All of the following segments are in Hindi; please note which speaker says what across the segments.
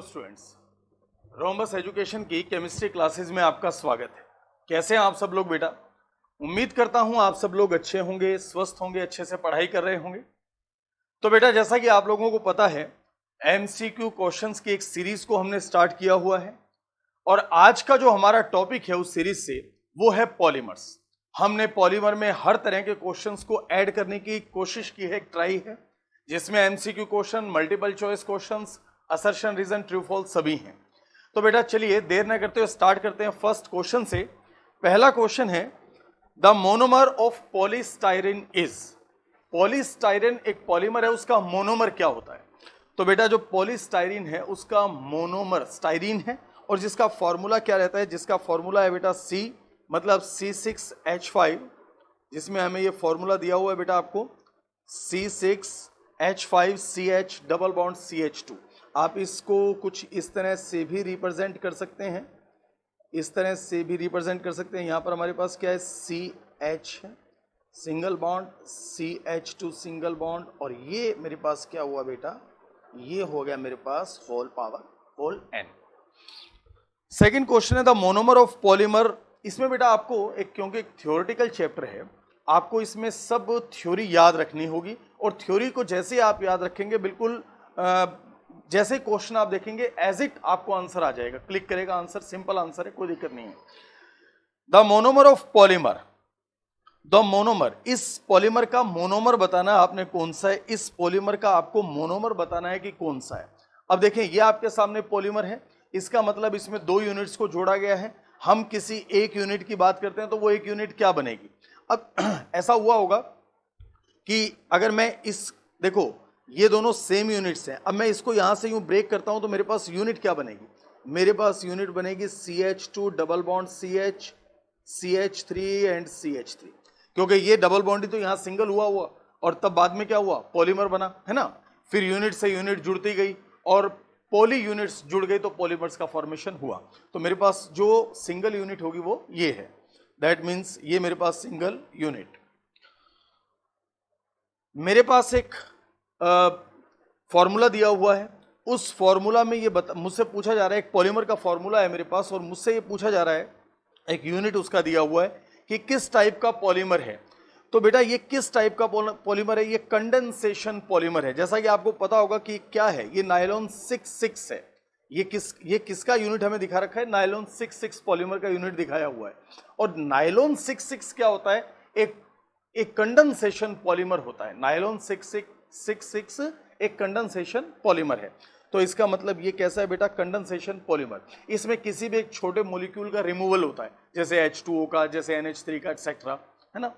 Speaker 1: स्टूडेंट्स, रोम्बस एजुकेशन की केमिस्ट्री क्लासेस में आपका स्वागत है। कैसे हैं आप सब लोग बेटा? उम्मीद करता हूं आप सब लोग अच्छे होंगे, स्वस्थ होंगे, अच्छे से पढ़ाई कर रहे होंगे। तो बेटा जैसा कि आप लोगों को पता है, एमसीक्यू क्वेश्चंस की एक सीरीज को हमने स्टार्ट किया हुआ है और आज का जो हमारा टॉपिक है उस सीरीज से वो है पॉलीमर्स। हमने पॉलीमर में हर तरह के क्वेश्चंस को ऐड करने की कोशिश की है, एक ट्राई है, जिसमें MCQ question, multiple choice questions, assertion, reason, true false सभी हैं। तो बेटा चलिए देर न करते हुए स्टार्ट करते हैं फर्स्ट क्वेश्चन से। पहला क्वेश्चन है, the monomer of polystyrene is. Polystyrene एक पॉलीमर है, उसका मोनोमर क्या होता है? तो बेटा जो पॉलीस्टाइरीन है उसका मोनोमर स्टाइरीन है और जिसका फॉर्मूला क्या रहता है? जिसका फॉर्मूला है बेटा C, मतलब C6H5, जिसमें हमें ये फॉर्मूला दिया हुआ है बेटा आपको C6H5CH डबल बॉन्ड CH2। आप इसको कुछ इस तरह से भी रिप्रेजेंट कर सकते हैं, इस तरह से भी रिप्रेजेंट कर सकते हैं। यहाँ पर हमारे पास क्या है? CH है, single bond, CH2 single bond, और ये मेरे पास क्या हुआ बेटा? ये हो गया मेरे पास whole power whole n। Second question है, द मोनोमर ऑफ पॉलीमर। इसमें बेटा आपको क्योंकि एक थ्योरेटिकल चैप्टर है, आपको इसमें सब थ्योरी याद रखनी होगी और थ्योरी को जैसे आप याद रखेंगे, बिल्कुल जैसे क्वेश्चन आप देखेंगे एज इट आपको आंसर आ जाएगा, क्लिक करेगा आंसर, सिंपल आंसर है, कोई दिक्कत नहीं है। The monomer of polymer, the monomer, इस पॉलीमर का मोनोमर बताना है आपने कौन सा है, इस पॉलीमर का आपको मोनोमर बताना है कि कौन सा है। अब देखें ये आपके सामने पॉलीमर है, इसका मतलब इसमें दो यूनिट्स को जोड़ा गया है। हम किसी एक यूनिट की बात करते हैं तो वो एक यूनिट क्या बनेगी? अब ऐसा हुआ होगा कि अगर मैं देखो ये दोनों सेम यूनिट्स हैं, अब मैं इसको यहां से यूं ब्रेक करता हूं तो मेरे पास यूनिट क्या बनेगी? मेरे पास यूनिट बनेगी CH2 double bond CH, CH3 and CH3, क्योंकि ये डबल बॉन्ड ही तो यहां सिंगल हुआ और तब बाद में क्या हुआ? पॉलीमर बना, है ना। फिर यूनिट से यूनिट जुड़ती गई और पॉली यूनिट्स जुड़ गई तो पॉलीमर्स का फॉर्मेशन हुआ। तो मेरे पास जो सिंगल यूनिट होगी वो ये है, दैट मीन्स ये मेरे पास सिंगल यूनिट। मेरे पास एक फॉर्मूला दिया हुआ है, उस फॉर्मूला में ये मुझसे पूछा जा रहा है, एक पॉलीमर का फॉर्मूला है मेरे पास और मुझसे ये पूछा जा रहा है, एक यूनिट उसका दिया हुआ है कि किस टाइप का पॉलीमर है। तो बेटा ये किस टाइप का पॉलीमर है? ये कंडेंसेशन पॉलीमर है। जैसा कि आपको पता होगा कि क्या है, ये नायलॉन 66 है। ये किसका यूनिट हमें दिखा रखा है? नायलॉन 66 पॉलीमर का यूनिट दिखाया हुआ है। और नायलॉन 66 क्या होता है? एक कंडेंसेशन पॉलीमर होता है। नायलॉन 66 एक कंडेंसेशन पॉलीमर है। तो इसका मतलब ये कैसा है बेटा? Condensation polymer. इसमें किसी भी एक छोटे मॉलिक्यूल का रिमूवल होता है, जैसे H2O का, जैसे NH3 का, एक्सेट्रा, है ना।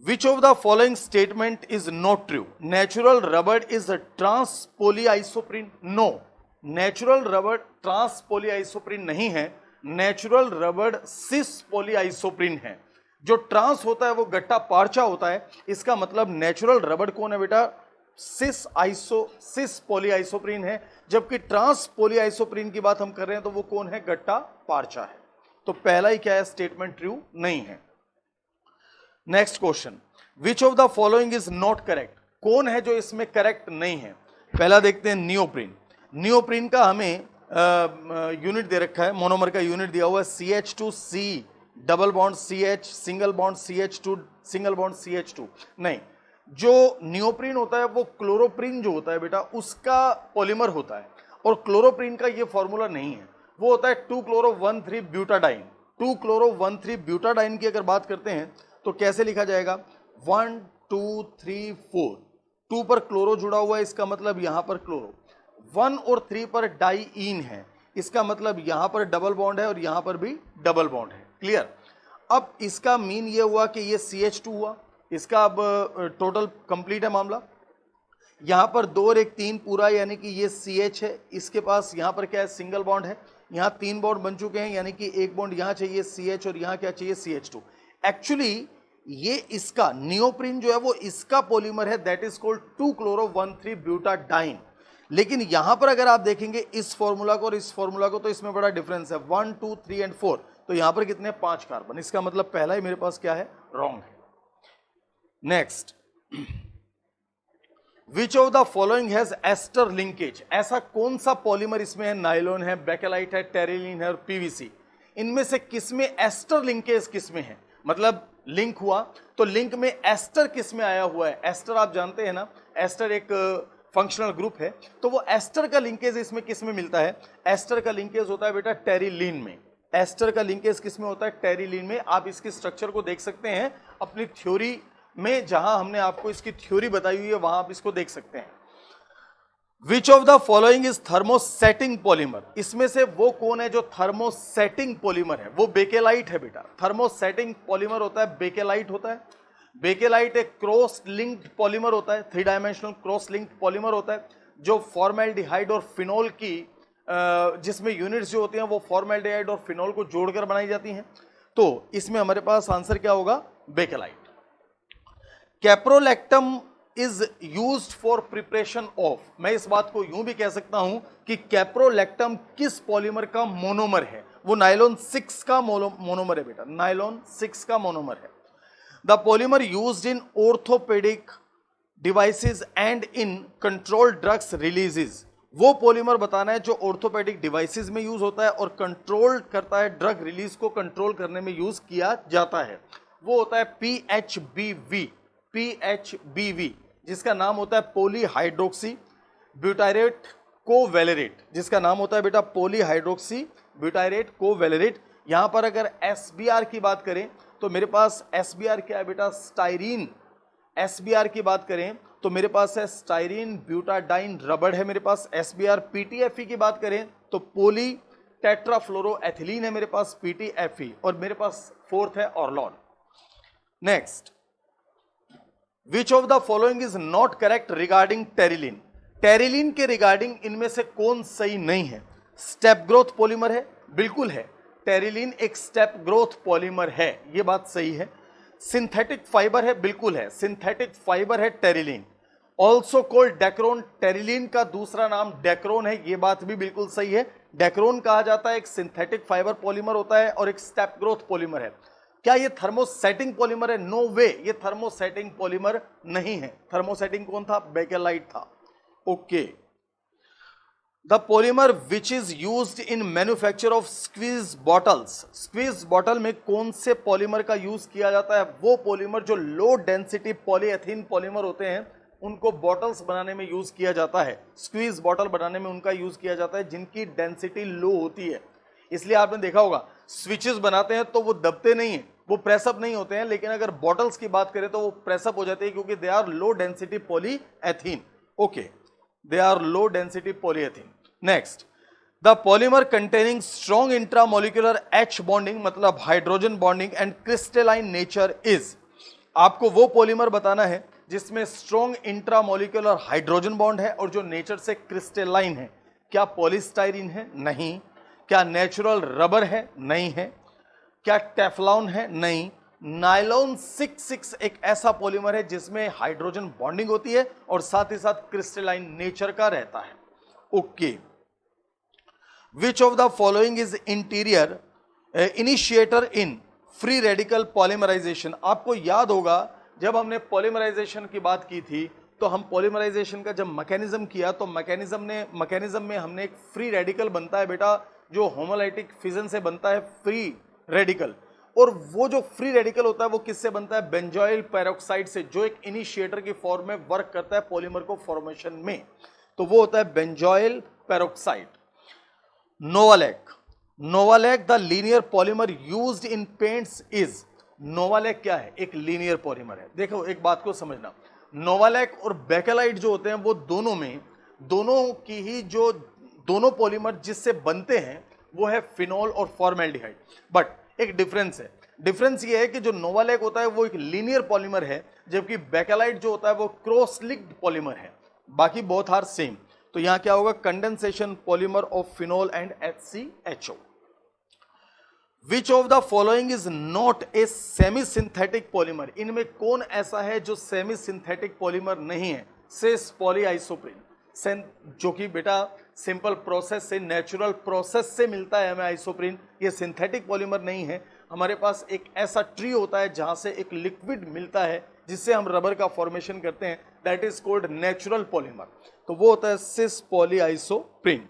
Speaker 1: Which of the following statement is not true? Natural rubber is a trans-polyisoprene? No, natural rubber trans-polyisoprene नहीं है, नेचुरल रबड़ सिस पॉलीआइसोप्रीन है। जो ट्रांस होता है वो गट्टा पार्चा होता है, इसका मतलब नेचुरल रबड़ कौन है बेटा? सिस पॉलीआइसोप्रीन है, जबकि ट्रांस पॉलीआइसोप्रीन की बात हम कर रहे हैं तो वो कौन है? गट्टा पार्चा है। तो पहला ही क्या है? स्टेटमेंट ट्रू नहीं है। Next question, which of the following is not correct? कौन है जो इसमें करेक्ट नहीं है? पहला देखते हैं नियोप्रीन। नियोप्रीन का हमें यूनिट दे रखा है, मोनोमर का यूनिट दिया हुआ है CH2C double bond CH single bond CH2 single bond CH2। नहीं, जो नियोप्रीन होता है वो क्लोरोप्रीन जो होता है बेटा उसका पॉलीमर होता है, और क्लोरोप्रीन का ये फॉर्मूला नहीं है, वो होता है 2-chloro-1,3 ब्यूटाडाइन। 2-chloro-1,3 ब्यूटाडाइन की अगर बात करते हैं तो कैसे लिखा जाएगा? 1 2 3 4, 2 पर क्लोरो जुड़ा हुआ है, इसका मतलब यहां पर क्लोरो, 1 और 3 पर डाईईन है, इसका मतलब यहां पर डबल बॉन्ड है और यहां पर भी डबल बॉन्ड है। क्लियर? अब इसका मीन ये हुआ कि ये CH2 हुआ, इसका अब टोटल कंप्लीट है मामला। यहां पर 2 और 1 3 पूरा, यानी कि ये CH है, इसके पास यहां पर क्या है? सिंगल बॉन्ड है, यहां 3 बॉन्ड बन चुके हैं, यानी कि एक बॉन्ड यहां चाहिए CH और यहां क्या चाहिए? CH2। एक्चुअली ये इसका नियोप्रीन जो है वो इसका पॉलीमर है, that is called 2-chloro-1,3 butadiene. लेकिन यहां पर अगर आप देखेंगे इस फॉर्मूला को और इस फॉर्मूला को तो इसमें बड़ा डिफरेंस है, 1 2 3 एंड 4, तो यहां पर कितने? 5 कार्बन। इसका मतलब पहला ही मेरे पास क्या है? रॉन्ग है। Next, which of the following has ester linkage, ऐसा कौन सा पॉलीमर इसमें है, नायलॉन है, बेकेलाइट है, टेरिलीन है और पीवीसी, इनमें से किसमें एस्टर लिंकेज किसमें है, मतलब लिंक हुआ तो लिंक में एस्टर किसमें आया हुआ है। एस्टर आप जानते हैं ना, एस्टर एक फंक्शनल ग्रुप है, तो वो एस्टर का लिंकेज इसमें किसमें मिलता है, एस्टर का लिंकेज होता है बेटा टेरिलीन में। एस्टर का लिंकेज किसमें होता है, टेरिलीन में। आप इसकी स्ट्रक्चर को देख सकते हैं अपनी थ्योरी में, जहां हमने आपको इसकी थ्योरी बताई हुई है वहां आप इसको देख सकते हैं। विच of the following is thermosetting polymer, इसमें से वो कौन है जो थर्मोसेटिंग पॉलीमर है, वो बेकेलाइट है बेटा। थर्मोसेटिंग पॉलीमर होता है बेकेलाइट होता है। बेकेलाइट एक क्रॉस लिंक्ड पॉलीमर होता है, 3 डायमेंशनल क्रॉस लिंक्ड पॉलीमर होता है, जो फॉर्मेल्डिहाइड और फिनोल की जिसमें यूनिट्स जो होती हैं वो फॉर्मेल्डिहाइड और फिनोल को जोड़कर बनाई जाती हैं। तो इसमें हमारे पास आंसर क्या होगा, bakelite. Caprolactam is used for preparation of, मैं इस बात को यूं भी कह सकता हूं कि कैप्रोलैक्टम किस पॉलीमर का मोनोमर है, वो नायलॉन 6 का मोनोमर है बेटा, नायलॉन 6 का मोनोमर है। The polymer used in orthopaedic devices and in control drugs releases, वो पॉलीमर बताना है जो ऑर्थोपेडिक डिवाइसेस में यूज होता है और कंट्रोल करता है, ड्रग रिलीज को कंट्रोल करने में यूज किया जाता है, वो होता है PHBV। PHBV जिसका नाम होता है पॉलीहाइड्रोक्सी ब्यूटायरेट कोवैलेरेट, जिसका नाम होता है बेटा पॉलीहाइड्रोक्सी ब्यूटायरेट कोवैलेरेट। यहां पर अगर SBR की बात करें तो मेरे पास SBR क्या है बेटा, स्टाइरीन। SBR की बात करें तो मेरे पास है स्टाइरीन ब्यूटाडाइन रबड़ है मेरे पास SBR। PTFE की बात करें तो पोली टेट्राफ्लोरोएथिलीन है मेरे पास PTFE, और मेरे पास फोर्थ है Orlon. Next, which of the following is not correct regarding terylene, terylene के रिगार्डिंग इनमें से कौन सही नहीं है। स्टेप ग्रोथ पॉलीमर है, बिल्कुल है, टेरिलीन एक स्टेप ग्रोथ पॉलीमर है, यह बात सही है। सिंथेटिक फाइबर है, बिल्कुल है, सिंथेटिक फाइबर है terylene. Also called Dacron, terylene का दूसरा नाम डेक्रोन है, यह बात भी बिल्कुल सही है। डेक्रोन कहा जाता है, एक सिंथेटिक फाइबर पॉलीमर होता है और एक स्टेप ग्रोथ पॉलीमर है। क्या ये थर्मोसेटिंग पॉलीमर है, नो वे, ये थर्मोसेटिंग पॉलीमर नहीं है। थर्मोसेटिंग कौन था, बेकेलाइट था। Okay, the polymer which is used in manufacture of squeeze bottles, squeeze bottle में कौन से पॉलीमर का यूज किया जाता है, वो पॉलीमर जो लो डेंसिटी पॉलीएथीन पॉलीमर होते हैं उनको बॉटल्स बनाने में यूज किया जाता है, स्क्वीज बॉटल बनाने में उनका यूज किया जाता है जिनकी डेंसिटी लो होती है। इसलिए आपने देखा होगा स्विचेस बनाते हैं तो वो दबते नहीं है, वो प्रेसअप नहीं होते हैं, लेकिन अगर बॉटल्स की बात करें तो वो प्रेसअप हो जाते हैं क्योंकि they are low density polyethene. Okay, they are low density polyethene. Next, the polymer containing strong intramolecular H bonding, मतलब hydrogen bonding and crystalline nature is, आपको वो पॉलीमर बताना है जिसमें स्ट्रॉन्ग इंट्रामोलिकुलर हाइड्रोजन बॉन्ड है और जो नेचर से क्रिस्टलाइन है। क्या पॉलीस्टाइरीन है, नहीं। क्या नेचुरल रबर है, नहीं है। क्या टेफ्लॉन है, नहीं। नायलॉन 6 एक ऐसा पॉलीमर है जिसमें हाइड्रोजन बॉन्डिंग होती है और साथ ही साथ क्रिस्टलाइन नेचर का रहता है। Okay, which of the following is interior initiator in free radical polymerisation, आपको याद होगा जब हमने पॉलीमराइजेशन की बात की थी तो हम पॉलीमराइजेशन का जब मैकेनिज्म किया तो मैकेनिज्म में हमने एक फ्री रेडिकल बनता है बेटा जो होमोलाइटिक फिजन से बनता है, फ्री रेडिकल, और वो जो फ्री रेडिकल होता है वो किससे बनता है, बेंजोइल पेरोक्साइड से, जो एक इनिशिएटर की फॉर्म में वर्क करता है पॉलीमर को फॉर्मेशन में, तो वो होता है benzoyl peroxide. Novolac, novolac the linear polymer used in paints is, novolac क्या है, एक लीनियर पॉलीमर है। देखो एक बात को समझना, नोवालैक और बेकेलाइट जो होते हैं वो दोनों में, दोनों की ही जो दोनों पॉलीमर जिससे बनते हैं वो है फिनोल और फॉर्मेल्डिहाइड, बट एक डिफरेंस है। डिफरेंस ये है कि जो नोवालैक होता है वो एक लीनियर पॉलीमर है, जबकि बेकेलाइट जो होता है वो क्रॉस लिंक्ड पॉलीमर है, बाकी बोथ आर सेम। तो यहां क्या होगा, condensation polymer of phenol and HCHO। Which of the following is not a semi synthetic polymer, इनमें कौन ऐसा है जो सेमी सिंथेटिक पॉलीमर नहीं है, सिस पॉलीआइसोप्रीन, जो कि बेटा सिंपल प्रोसेस से, नेचुरल प्रोसेस से मिलता है हमें आइसोप्रीन, ये सिंथेटिक पॉलीमर नहीं है। हमारे पास एक ऐसा ट्री होता है जहां से एक लिक्विड मिलता है जिससे हम रबर का फॉर्मेशन करते हैं, that is called natural polymer. तो वो होता है सिस पॉलीआइसोप्रीन।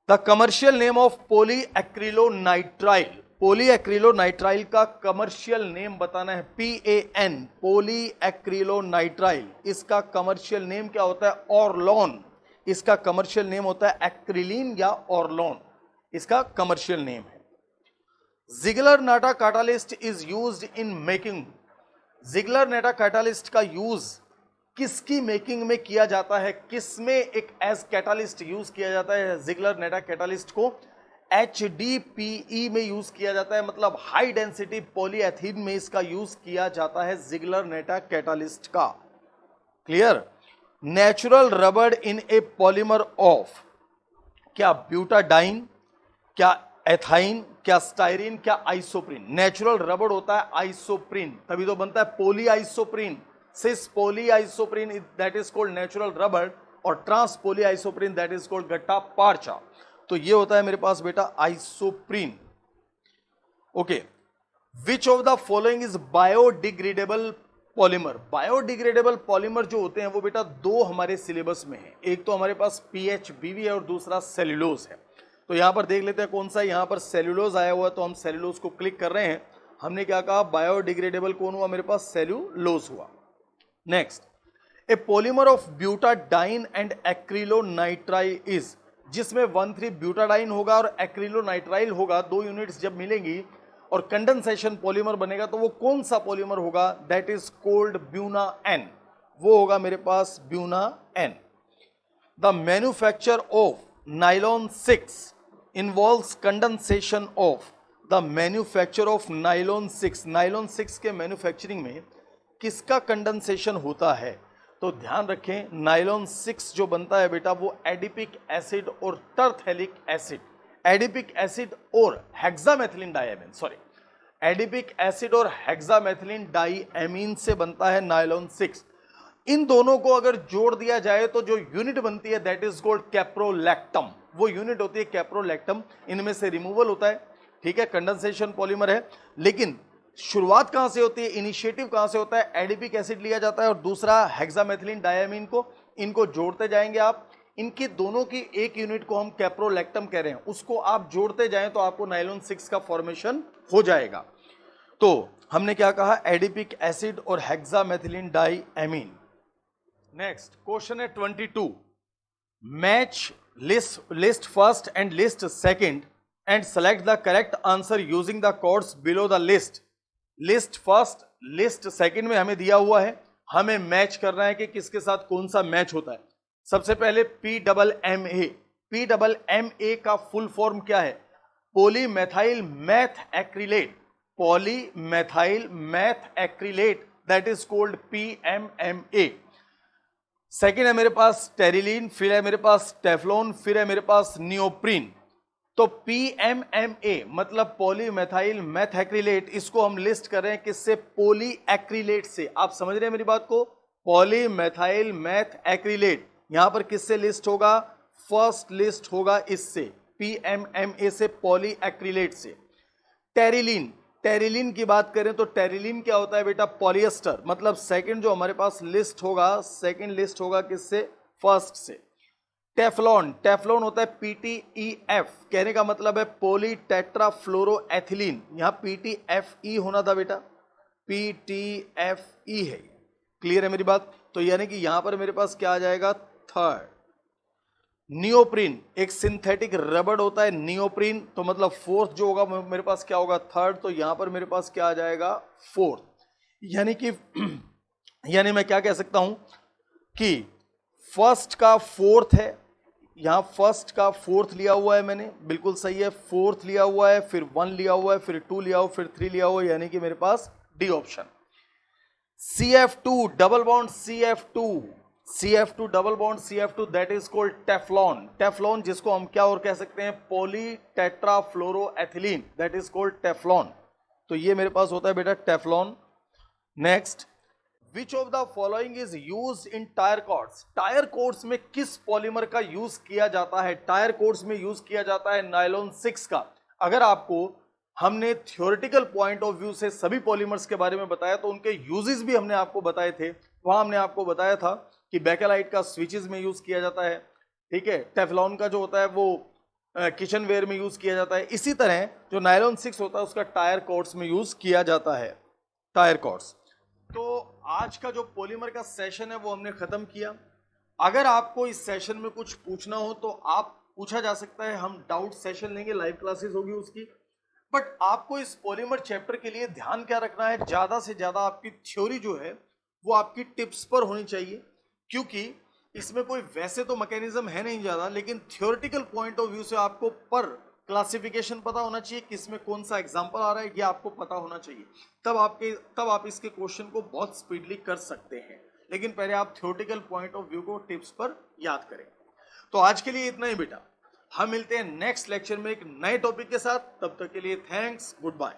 Speaker 1: द कमर्शियल नेम ऑफ पॉलीएक्रिलोनाइट्राइल, पॉलीएक्रिलोनाइट्राइल का कमर्शियल नेम बताना है, PAN, पॉलीएक्रिलोनाइट्राइल। इसका कमर्शियल नेम क्या होता है? ऑरलॉन। इसका कमर्शियल नेम होता है एक्रिलीन या ऑरलॉन, इसका कमर्शियल नेम है। Ziegler Natta catalyst is used in making, Ziggler Natta catalyst का यूज किसकी मेकिंग में किया जाता है? किसमें एक एज कैटालिस्ट यूज किया जाता है? जिगलर नाटा कैटालिस्ट को HDPE में यूज किया जाता है, मतलब हाई डेंसिटी पॉलीएथीन में इसका यूज किया जाता है जिगलर नाटा कैटालिस्ट का। Clear? Natural rubber in a polymer of, क्या ब्यूटाडाइन, क्या एथाइन, क्या स्टाइरिन, क्या आइसोप्रीन। नेचुरल रबर होता है आइसोप्रीन, तभी तो बनता है polyisoprene. Cis polyisoprene that is called natural rubber, और trans polyisoprene that is called gutta percha. तो ये होता है मेरे पास बेटा isoprene. Okay, which of the following is biodegradable polymer. Biodegradable polymer जो होते हैं वो बेटा दो हमारे सिलेबस में है, एक तो हमारे पास PHBV है और दूसरा सेल्यूलोज है। तो यहां पर देख लेते हैं कौन सा, यहां पर सेल्यूलोज आया हुआ है तो हम सेल्यूलोज को क्लिक कर रहे हैं। हमने क्या कहा? बायोडिग्रेडेबल कौन हुआ मेरे पास? सेल्यूलोज हुआ। Next, A polymer of butadiene and acrylonitrile is, जिसमें 1,3 ब्यूटाडाइन होगा और एक्रिलोनाइट्राइल होगा, दो यूनिट्स जब मिलेंगी और कंडेंसेशन पॉलीमर बनेगा तो वो कौन सा पॉलीमर होगा? That is called Buna N, वो होगा मेरे पास Buna N. The manufacture of nylon 6 involves condensation of, the manufacture of nylon 6, nylon 6 के मैन्युफैक्चरिंग में किसका कंडेंसेशन होता है? तो ध्यान रखें, नाइलॉन 6 जो बनता है बेटा वो एडिपिक एसिड और टर्थेलिक एसिड, एडिपिक एसिड और hexamethylene diamine, sorry, adipic acid और हेक्सामेथिलीन डाइएमीन से बनता है नाइलॉन 6। इन दोनों को अगर जोड़ दिया जाए तो जो यूनिट बनती है दैट इज कॉल्ड कैप्रोलैक्टम, वो यूनिट होती है कैप्रोलैक्टम। इनमें से रिमूवल होता है, ठीक है, कंडेंसेशन पॉलीमर है, लेकिन शुरुआत कहां से होती है, इनिशिएटिव कहां से होता है? एडिपिक एसिड लिया जाता है और दूसरा हेक्सामेथिलीन डाइएमीन को, इनको जोड़ते जाएंगे आप, इनकी दोनों की एक यूनिट को हम कैप्रोलैक्टम कह रहे हैं, उसको आप जोड़ते जाएं तो आपको नाइलॉन 6 का फॉर्मेशन हो जाएगा। तो हमने क्या कहा? एडिपिक एसिड और हेक्सामेथिलीन डाइएमीन। नेक्स्ट क्वेश्चन है 22, match list first and list second and select the correct answer using the codes below the list. List first list second में हमें दिया हुआ है, हमें मैच करना है कि किसके साथ कौन सा मैच होता है। सबसे पहले PMMA, PMMA का फुल फॉर्म क्या है? Polymethyl math acrylate, polymethyl math acrylate that is called PMMA। Second है मेरे पास टेरिलीन, फिर है मेरे पास टेफ्लॉन, फिर है मेरे पास नियोप्रीन। तो PMMA मतलब पॉलीमेथाइल मैथ एक्रिलेट, इसको हम लिस्ट कर रहे हैं किससे? पॉली एक्रिलेट से। आप समझ रहे हैं मेरी बात को? पॉलीमेथाइल मैथ एक्रिलेट यहां पर किससे लिस्ट होगा? फर्स्ट लिस्ट होगा इससे, PMMA से, पॉली एक्रिलेट से। टेरिलीन, टेरिलीन की बात करें तो टेरिलीन क्या होता है बेटा? पॉलिएस्टर, मतलब सेकंड जो हमारे पास लिस्ट होगा, सेकंड लिस्ट होगा किससे? फर्स्ट से। टेफ्लॉन, टेफ्लॉन होता है PTEF, कहने का मतलब है पॉली टेट्राफ्लोरोएथिलीन, यहां PTFE होना था बेटा, PTFE है। क्लियर है मेरी बात? तो यानी कि यहां पर मेरे पास क्या आ जाएगा? थर्ड। नियोप्रीन, एक सिंथेटिक रबड़ होता है नियोप्रीन, तो मतलब फोर्थ जो होगा मेरे पास क्या होगा? थर्ड। तो यहां पर मेरे पास क्या आ जाएगा? फोर्थ। यानी कि यानी मैं क्या कह सकता हूं कि फर्स्ट का फोर्थ है, यहां फर्स्ट का फोर्थ लिया हुआ है मैंने, बिल्कुल सही है, फोर्थ लिया हुआ है, फिर 1 लिया हुआ है, फिर 2 लिया हुआ, फिर 3 लिया हुआ है, यानी कि मेरे पास D option. CF2 double bond CF2 double bond CF2 that is called Teflon, Teflon जिसको हम क्या और कह सकते हैं? Poly tetrafluoroethylene that is called Teflon. तो ये मेरे पास होता है बेटा Teflon. Next, which of the following is used in tyre cords, tyre cords में किस पॉलीमर का यूज किया जाता है? टायर कॉर्ड्स में यूज किया जाता है नायलॉन 6 का। अगर आपको हमने थ्योरेटिकल पॉइंट ऑफ व्यू से सभी पॉलीमर्स के बारे में बताया, तो उनके यूजेस भी हमने आपको बताए थे। वहां हमने आपको बताया था कि बेकेलाइट का स्विचेस में यूज किया जाता है, ठीक है, टेफ्लॉन का जो होता है वो किचन वेयर में यूज किया जाता है। इसी तरह जो नायलॉन 6 होता है उसका टायर कॉर्ड्स में यूज किया जाता है, टायर कॉर्ड्स। तो आज का जो पॉलीमर का सेशन है वो हमने खत्म किया। अगर आपको इस सेशन में कुछ पूछना हो तो आप पूछा जा सकता है, हम डाउट सेशन लेंगे, लाइव क्लासेस होगी उसकी। बट आपको इस पॉलीमर चैप्टर के लिए ध्यान क्या रखना है, ज्यादा से ज्यादा आपकी थ्योरी जो है वो आपकी टिप्स पर होनी चाहिए, क्योंकि इसमें कोई वैसे तो मैकेनिज्म है नहीं ज्यादा, लेकिन थ्योरेटिकल पॉइंट ऑफ व्यू से आपको पर क्लासिफिकेशन पता होना चाहिए, किसमें कौन सा एग्जांपल आ रहा है ये आपको पता होना चाहिए। तब आप इसके क्वेश्चन को बहुत स्पीडली कर सकते हैं, लेकिन पहले आप थ्योरेटिकल पॉइंट ऑफ व्यू को टिप्स पर याद करें। तो आज के लिए इतना ही बेटा, हम मिलते हैं नेक्स्ट लेक्चर में एक नए टॉपिक के साथ। तब तक के लिए थैंक्स, गुड बाय।